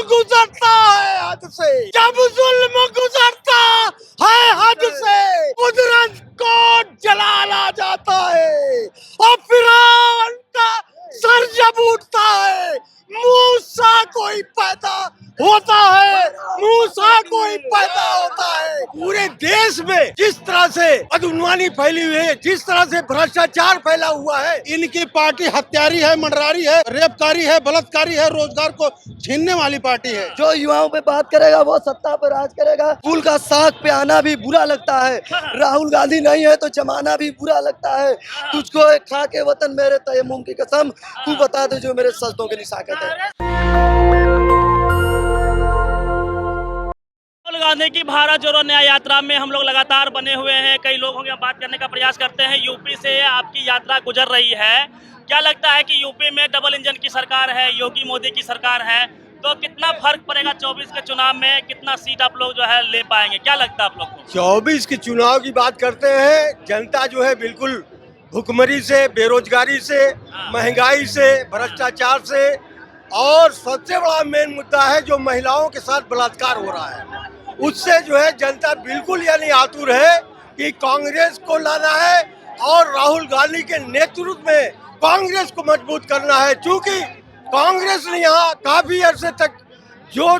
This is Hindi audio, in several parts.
गुजरता है हद से, जब जुल्म गुजरता है हद से, कुदरत को जलाल आ जाता है और फिरौन का सर जब उठता है, मूसा कोई पैदा होता है, मूसा कोई पैदा होता है। पूरे देश में जिस तरह से बदउनवानी फैली हुई है, जिस तरह से भ्रष्टाचार फैला हुआ है, इनकी पार्टी हत्यारी है, मंडरारी है, रेपकारी है, बलात्कारी है, रोजगार को छीनने वाली पार्टी है। जो युवाओं पे बात करेगा वो सत्ता पर राज करेगा। फूल का साग पे आना भी बुरा लगता है, राहुल गांधी नहीं है तो जमाना भी बुरा लगता है। तुझको एक खा के वतन मेरे तयम्मुम की कसम, तू बता दे जो मेरे सजदों की निशाकत है। राहुल गांधी की भारत जोड़ो न्याय यात्रा में हम लोग लगातार बने हुए हैं। कई लोगों के बात करने का प्रयास करते हैं। यूपी से आपकी यात्रा गुजर रही है, क्या लगता है कि यूपी में डबल इंजन की सरकार है, योगी मोदी की सरकार है, तो कितना फर्क पड़ेगा 24 के चुनाव में? कितना सीट आप लोग जो है ले पाएंगे, क्या लगता है आप लोग को? 24 के चुनाव की बात करते हैं, जनता जो है बिल्कुल भुखमरी से, बेरोजगारी से, महंगाई से, भ्रष्टाचार से, और सबसे बड़ा मेन मुद्दा है जो महिलाओं के साथ बलात्कार हो रहा है, उससे जो है जनता बिल्कुल यानी आतुर है कि कांग्रेस को लाना है और राहुल गांधी के नेतृत्व में कांग्रेस को मजबूत करना है। क्योंकि कांग्रेस ने यहाँ काफी अरसे तक जो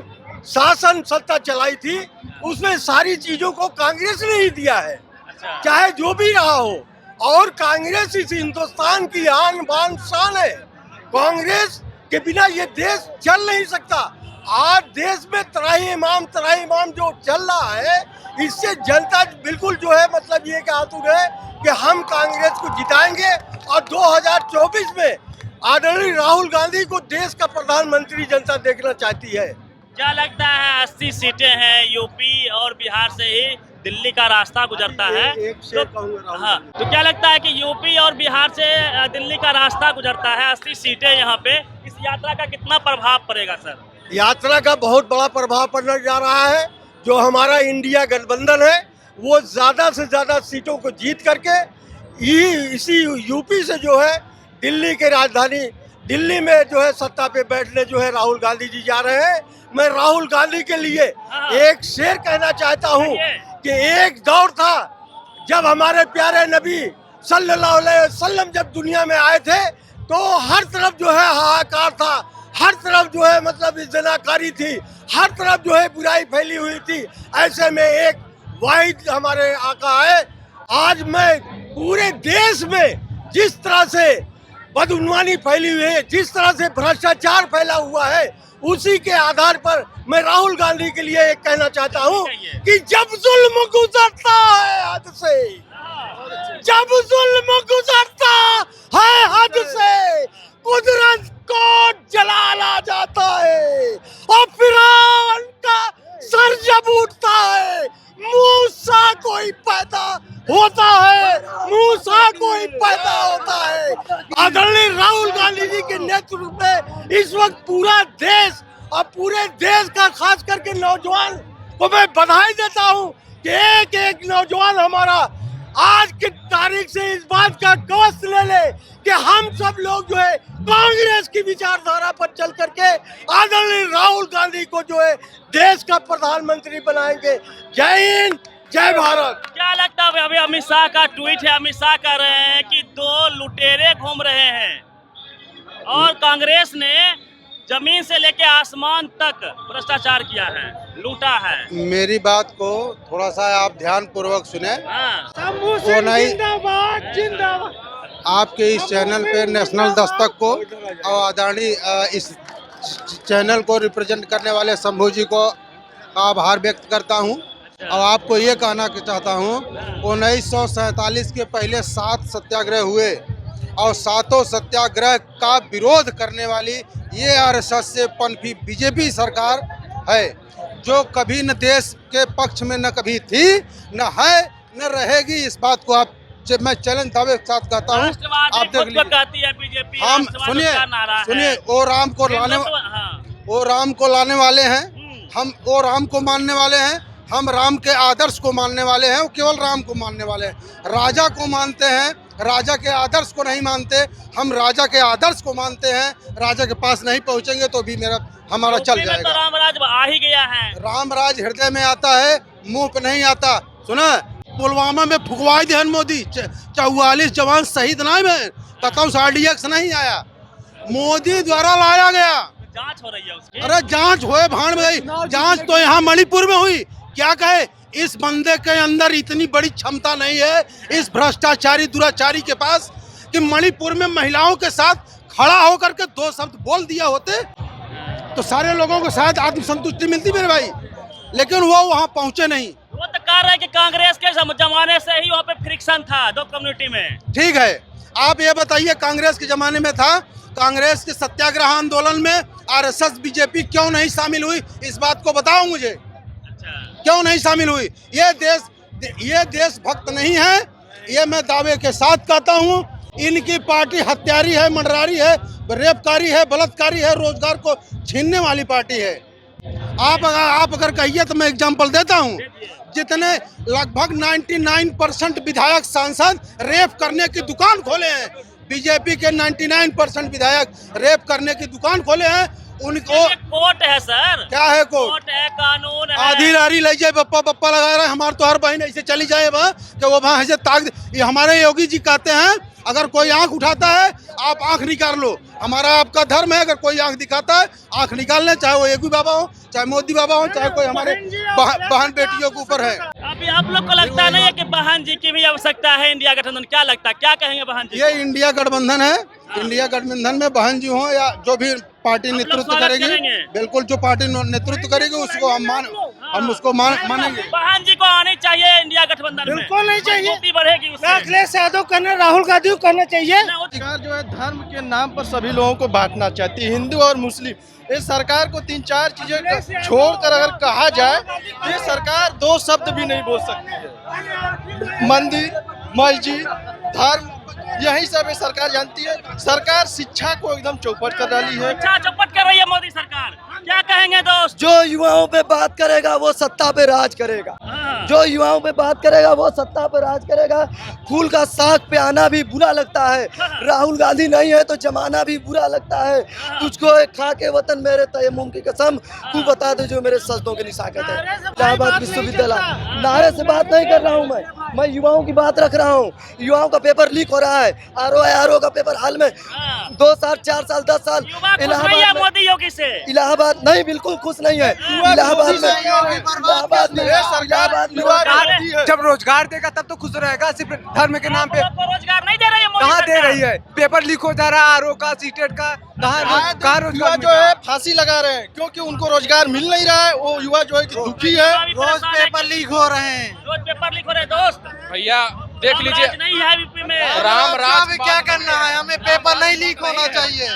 शासन सत्ता चलाई थी, उसमें सारी चीजों को कांग्रेस ने ही दिया है, चाहे जो भी रहा हो। और कांग्रेस इस हिंदुस्तान की आन बान शान है। कांग्रेस के बिना ये देश चल नहीं सकता। आज देश में तराही इमाम जो चल रहा है, इससे जनता बिल्कुल जो है मतलब ये कि आतुर है कि हम कांग्रेस को जिताएंगे और 2024 में आदरणीय राहुल गांधी को देश का प्रधानमंत्री जनता देखना चाहती है। क्या लगता है 80 सीटें हैं, यूपी और बिहार से ही दिल्ली का रास्ता गुजरता है, तो क्या लगता है कि यूपी और बिहार से दिल्ली का रास्ता गुजरता है, 80 सीटें यहाँ पे, इस यात्रा का कितना प्रभाव पड़ेगा सर? यात्रा का बहुत बड़ा प्रभाव पड़ने जा रहा है। जो हमारा इंडिया गठबंधन है वो ज्यादा से ज्यादा सीटों को जीत करके इसी यूपी से जो है दिल्ली के राजधानी दिल्ली में जो है सत्ता पे बैठने जो है राहुल गांधी जी जा रहे हैं। मैं राहुल गांधी के लिए एक शेर कहना चाहता हूँ कि एक दौर था जब हमारे प्यारे नबी सल्लल्लाहु अलैहि वसल्लम जब दुनिया में आए थे तो हर तरफ जो है हाहाकार था, हर तरफ जो है मतलब जनाकारी थी, हर तरफ जो है बुराई फैली हुई थी। ऐसे में एक वाहिद हमारे आका आए। आज मैं पूरे देश में जिस तरह से बदउनवानी फैली हुई है, जिस तरह से भ्रष्टाचार फैला हुआ है, उसी के आधार पर मैं राहुल गांधी के लिए एक कहना चाहता हूँ कि जब जुल्म गुजरता है हद से, जब जुल्म गुजरता है हद से, कुदरत को जलाल आ जाता है और फिरौन का सर जब उठता है, मूसा कोई पैदा होता है, मूसा कोई पैदा होता है। आदरणीय राहुल गांधी जी के नेतृत्व में इस वक्त पूरा देश और पूरे देश का खास करके नौजवान को मैं बधाई देता हूँ कि एक एक नौजवान हमारा आज की तारीख से इस बात का गवस ले ले कि हम सब लोग जो है कांग्रेस की विचारधारा पर चल करके आदरणीय राहुल गांधी को जो है देश का प्रधानमंत्री बनाएंगे। जय हिंद, जय भारत। क्या लगता है? अभी अमित शाह का ट्वीट है, अमित शाह कह रहे हैं कि 2 लुटेरे घूम रहे हैं और कांग्रेस ने जमीन से लेके आसमान तक भ्रष्टाचार किया है, लूटा है। मेरी बात को थोड़ा सा आप ध्यान पूर्वक सुने। वो नहीं, आपके इस चैनल पे नेशनल दस्तक को और आदरणीय इस चैनल को रिप्रेजेंट करने वाले शंभू जी को आभार व्यक्त करता हूँ। और आपको ये कहना चाहता हूँ 1947 के पहले 7 सत्याग्रह हुए और 7 सत्याग्रह का विरोध करने वाली ये आरएसएस से पनपी बीजेपी सरकार है, जो कभी न देश के पक्ष में न कभी थी, न है, न रहेगी। इस बात को आप मैं चैलेंज दावे के साथ कहता हूँ। आप देख लीजिए, हम सुनिए वो राम को लाने वाले हैं, हम वो राम को मानने वाले हैं। हम राम के आदर्श को मानने वाले हैं, वो केवल राम को मानने वाले हैं। राजा को मानते हैं, राजा के आदर्श को नहीं मानते। हम राजा के आदर्श को मानते हैं, राजा के पास नहीं पहुंचेंगे तो भी हमारा चल यूपी में जाएगा। तो रामराज आ ही गया है। रामराज हृदय में आता है, मुंह पे नहीं आता। सुना, पुलवामा में फुकवाई देहन मोदी, 44 जवान शहीद नहीं में, कतौ RDX नहीं आया, मोदी द्वारा लाया गया। जांच हो रही है उसकी। अरे जांच हुए भाड़ में गई, जांच तो यहाँ मणिपुर में हुई। क्या कहे, इस बंदे के अंदर इतनी बड़ी क्षमता नहीं है, इस भ्रष्टाचारी दुराचारी के पास, कि मणिपुर में महिलाओं के साथ खड़ा होकर के 2 शब्द बोल दिया होते तो सारे लोगों को शायद आत्मसंतुष्टि मिलती मेरे भाई, लेकिन वो वहाँ पहुँचे नहीं। वो तो कह रहे हैं कि कांग्रेस के जमाने से ही वहाँ पे फ्रिक्शन था 2 कम्युनिटी में। ठीक है, आप ये बताइए, कांग्रेस के जमाने में था, कांग्रेस के सत्याग्रह आंदोलन में RSS बीजेपी क्यों नहीं शामिल हुई, इस बात को बताओ मुझे। अच्छा। क्यों नहीं शामिल हुई? ये देशभक्त नहीं है, ये मैं दावे के साथ कहता हूँ। इनकी पार्टी हत्यारी है, मंडरारी है, रेपकारी है, बलात्कारी है, रोजगार को छीनने वाली पार्टी है। आप अगर कहिए तो मैं एग्जांपल देता हूँ, जितने लगभग 99% विधायक सांसद रेप करने की दुकान खोले हैं, बीजेपी के 99% विधायक रेप करने की दुकान खोले हैं। उनको कोर्ट है सर। क्या है कोर्ट है, कानून है। आधी नारी ले जाए, बप्पा बप्पा लगा रहे हैं। हमारे तो हर बहन ऐसे चली जाए वहाँ कि वो वहाँ ऐसे ताक। ये हमारे योगी जी कहते हैं, अगर कोई आंख उठाता है आप आंख निकाल लो। हमारा आपका धर्म है, अगर कोई आंख दिखाता है आंख निकाल लें, चाहे वो योगी बाबा हो, चाहे मोदी बाबा हो, चाहे कोई हमारे बहन बेटियों के ऊपर है। अभी आप लोग को लगता नहीं है कि बहन जी की भी आवश्यकता है इंडिया गठबंधन? क्या लगता है, क्या कहेंगे बहन जी? ये इंडिया गठबंधन है, इंडिया गठबंधन में बहन जी हो या जो भी पार्टी नेतृत्व करेगी, बिल्कुल जो पार्टी नेतृत्व करेगी उसको हम उसको मानेंगे। बहन जी को आनी चाहिए इंडिया गठबंधन में। बिल्कुल नहीं चाहिए। मजबूती बढ़ेगी उससे। अखिलेश यादव करना, राहुल गांधी को करना चाहिए। सरकार जो है धर्म के नाम पर सभी लोगों को बांटना चाहती है, हिंदू और मुस्लिम। इस सरकार को 3-4 चीजें छोड़कर अगर कहा जाए तो ये सरकार 2 शब्द भी नहीं बोल सकती है। मंदिर, मस्जिद, धर्म, यही सब ये सरकार जानती है। सरकार शिक्षा को एकदम चौपट कर डाली है। अच्छा, चौपट कर रही है मोदी सरकार। क्या कहेंगे दोस्त? जो युवाओं पे बात करेगा वो सत्ता पे राज करेगा। हाँ। जो युवाओं पे बात करेगा वो सत्ता पे राज करेगा। फूल का साग पे आना भी बुरा लगता है, राहुल गांधी नहीं है तो जमाना भी बुरा लगता है। तुझको एक खा के वतन मेरे तयम्मुम की कसम, तू बता दे जो मेरे सजदों की निशाकत है। इलाहाबाद विश्वविद्यालय, नारे से बात नहीं कर रहा हूँ मैं युवाओं की बात रख रहा हूँ। युवाओं का पेपर लीक हो रहा है, RO का पेपर हाल में 2 साल, 4 साल, 10 साल इलाहाबाद मोदी योगी से। इलाहाबाद नहीं, बिल्कुल खुश नहीं है। इलाहाबाद में जब रोजगार देगा तब तो खुश रहेगा। सिर्फ धर्म के नाम पे रोजगार नहीं दे रही है मोदी कहाँ दे सरकार। रही है? पेपर लीक हो जा रहा है, RO का, सीटेट का, कहाँ युवा रोजगार जो है फांसी लगा रहे हैं क्योंकि उनको रोजगार मिल नहीं रहा है। वो युवा जो है कि दुखी है। रोज पेपर लीक हो रहे हैं। रोज पेपर लीक हो रहे हैं दोस्त। भैया देख लीजिए, रामराज नहीं है यूपी में। राम राज क्या करना है? हमें पेपर नहीं लीक होना चाहिए।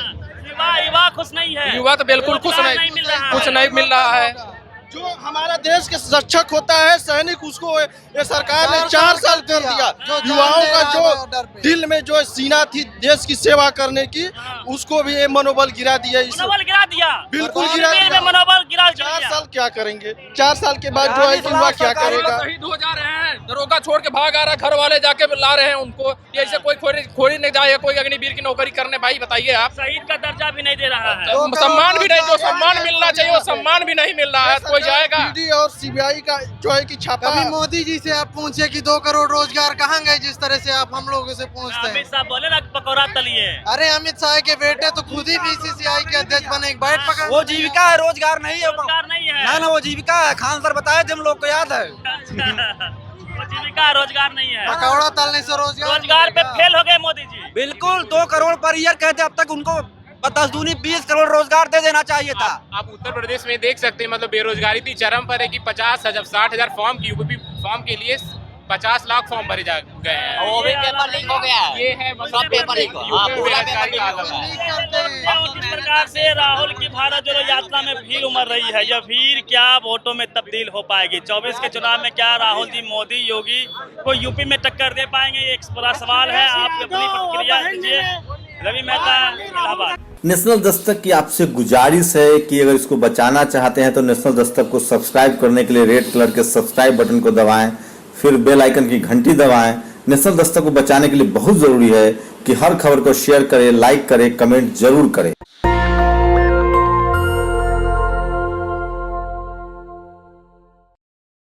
युवा खुश नहीं है। युवा तो बिल्कुल खुश रोजगार नहीं, मिल रहा है। कुछ नहीं मिल रहा है। जो हमारा देश के रक्षक होता है, सैनिक, उसको ये सरकार ने 4 साल कर दिया। युवाओं का जो दिल में जो सीना थी देश की सेवा करने की, उसको भी ये मनोबल गिरा दिया। मनोबल गिरा दिया, बिल्कुल गिरा में दिया। मनोबल गिरा 4 दिया। साल क्या करेंगे? 4 साल के बाद जो है कि युवा क्या करेगा? शहीद हो जा रहे हैं, दरोगा छोड़ के भाग आ रहा है, घर वाले जाके ला रहे हैं उनको। ऐसे कोई खोरी नहीं जाए, कोई अग्निवीर की नौकरी करने। भाई बताइए आप, शहीद का दर्जा भी नहीं दे रहा है। सम्मान भी नहीं, जो सम्मान मिलना चाहिए वो सम्मान भी नहीं मिल रहा है। कोई जाएगा? ED और CBI का जो है कि छापा। कभी मोदी जी से आप पूछे कि 2 करोड़ रोजगार कहाँ गए, जिस तरह से आप हम लोगों से पूछते अमित हैं। शाह बोले ना पकौड़ा तलिए। अरे अमित शाह के बेटे तो खुद ही BCCI के अध्यक्ष बने, बैठ पकड़। वो जीविका है, रोजगार नहीं है। रोजगार नहीं है। ना वो जीविका है। खान सर बताए थे, हम लोग को याद है। वो जीविका रोजगार नहीं है। पकौड़ा तलने से रोजगार पे फेल हो गए मोदी जी। बिल्कुल 2 करोड़ पर ईयर कहते, अब तक उनको 10 दूनी 20 करोड़ रोजगार दे देना चाहिए था। आप उत्तर प्रदेश में देख सकते हैं, मतलब बेरोजगारी इतनी चरम पर है कि 60,000 फॉर्म की यूपी फॉर्म के लिए 50 लाख फॉर्म भरे जा गए हैं। वो भी पेपर लीक हो गया है। ये है सब पेपर लीक हो, हाँ, पूरा पेपर लीक हो गया। और किस प्रकार से राहुल की भारत जोड़ो यात्रा में भीड़ उमड़ रही है, यह भीड़ क्या वोटों में तब्दील हो पाएगी? 24 के चुनाव में क्या राहुल जी मोदी योगी को यूपी में टक्कर दे पाएंगे? ये एक बड़ा सवाल है। आप अपनी प्रतिक्रिया दीजिए। रवि मेहता, इलाहाबाद। नेशनल दस्तक की आपसे गुजारिश है कि अगर इसको बचाना चाहते हैं तो नेशनल दस्तक को सब्सक्राइब करने के लिए रेड कलर के सब्सक्राइब बटन को दबाएं, फिर बेल आइकन की घंटी दबाएं। नेशनल दस्तक को बचाने के लिए बहुत जरूरी है कि हर खबर को शेयर करें, लाइक करें, कमेंट जरूर करें।